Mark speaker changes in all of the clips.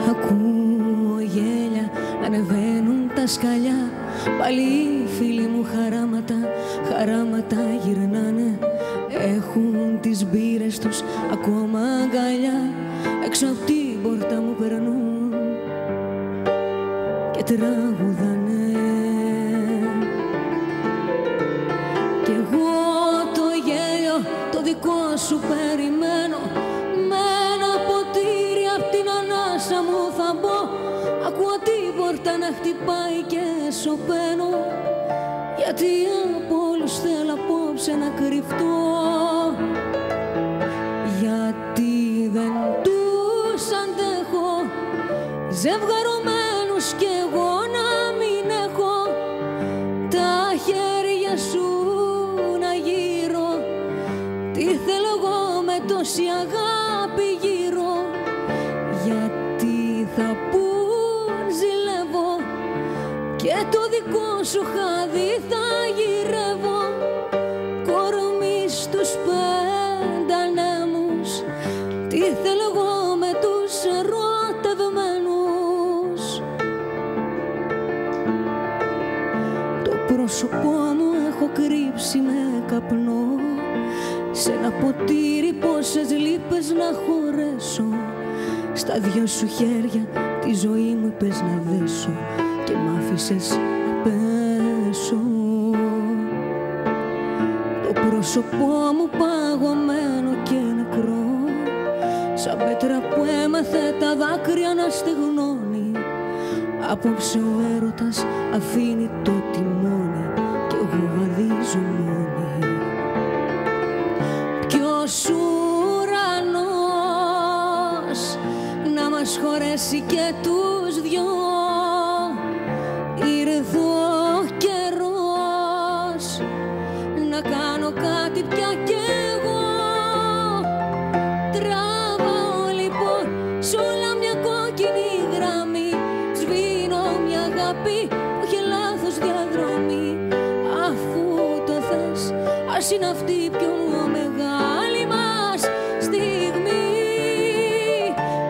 Speaker 1: Ακούω γέλια, ανεβαίνουν τα σκαλιά. Πάλι οι φίλοι μου χαράματα γυρνάνε. Έχουν τις μπύρες τους ακόμα αγκαλιά. Έξω απ' την πόρτα μου περνούν και τραγουδάνε. Κι εγώ το γέλιο το δικό σου περιμένω. Με ένα ποτήρι απ' την ανάσα μου θα μπω. Ακούω την πόρτα να χτυπάει και σωπαίνω. Γιατί από όλους θέλω απόψε να κρυφτώ. Γιατί δεν τους αντέχω ζευγαρωμένους κι εγώ να μην έχω τα χέρια σου να γύρω. Τι θέλω εγώ με τόση αγάπη γύρω. Γιατί θα πουν ζηλεύω και το δικό σου χάδι θα γυρεύω. Κορμί στους πέντε ανέμους. Τι θέλω εγώ με τους ερωτευμένους. Το πρόσωπό μου έχω κρύψει με καπνό. Σε ένα ποτήρι πόσες λύπες να χωρέσω. Στα δυο σου χέρια τη ζωή μου είπες να δέσω και μ' άφησες να πέσω. Το πρόσωπό μου παγωμένο και νεκρό. Σαν πέτρα που έμαθε τα δάκρυα να στεγνώνει. Απόψε ο έρωτας αφήνει το τιμόνι κι εγώ βαδίζω μόνη. Ποιος ουρανός να μας χωρέσει και τους δυο. Ήρθε ο καιρός να κάνω κάτι πια κι εγώ. Τραβάω λοιπόν σ' όλα μια κόκκινη γραμμή. Σβήνω μια αγάπη που είχε λάθος διαδρομή. Αφού το θες ας είναι αυτή η πιο μεγάλη μας στιγμή.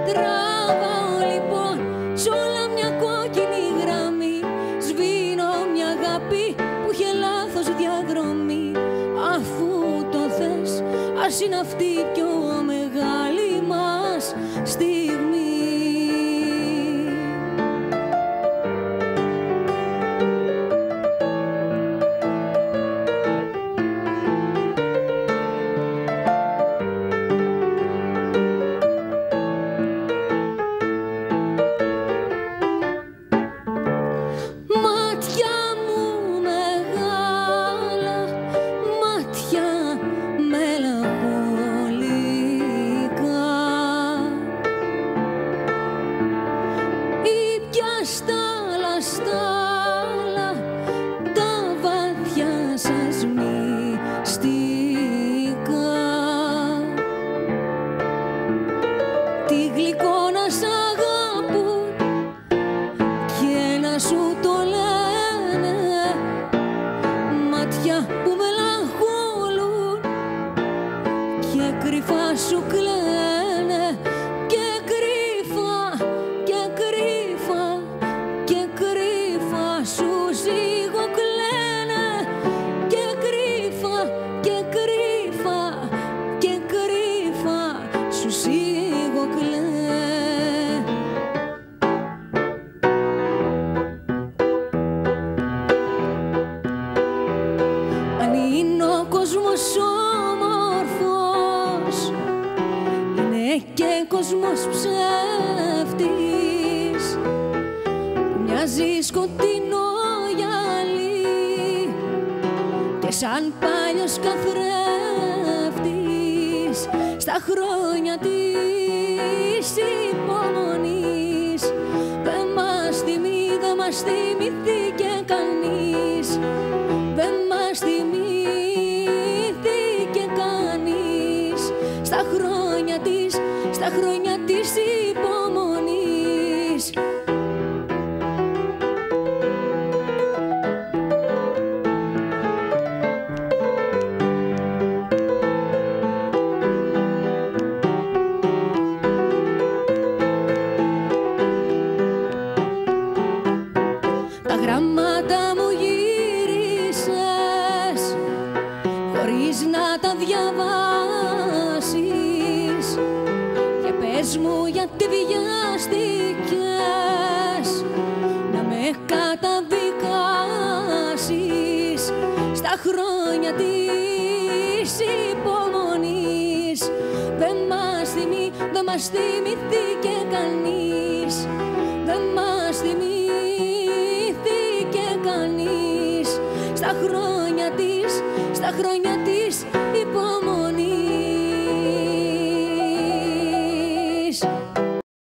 Speaker 1: Τραβάω λοιπόν σ' όλα μια κόκκινη γραμμή. Σβήνω μια αγάπη που είχε λάθος διαδρομή. Αφού το θες ας είναι αυτή η πιο μεγάλη μας στιγμή. Μάτια μου μεγάλα, μάτια μελαγχολικά. Ήπια στάλα, τα βάθια σας μυστικά. Τι γλυκό να σ' αγαπούν και να σου το λένε. Μάτια που μελαγχολούν και κρυφά σου κλαίνε. Και κρύφα, και κρύφα, και κρύφα σου ζυγοκλαίνε. Και κρύφα, και κρύφα, και κρύφα σου ζυγοκλαίνε. Αν είναι ο κόσμος όμορφος, είναι και κόσμος ψεύτης που μοιάζει σκοτεινό γυαλί και σαν πάλιος καθρέφτης στα χρόνια της υπομονής. Δεν μας θυμήθηκε κανείς. Δεν μας θυμήθηκε κανείς στα χρόνια της υπομονής. Πες μου γιατί βιάστηκες να με καταδικάσεις στα χρόνια της υπομονής. Δεν μας θυμήθηκε κανείς, δεν μας θυμήθηκε κανείς στα χρόνια της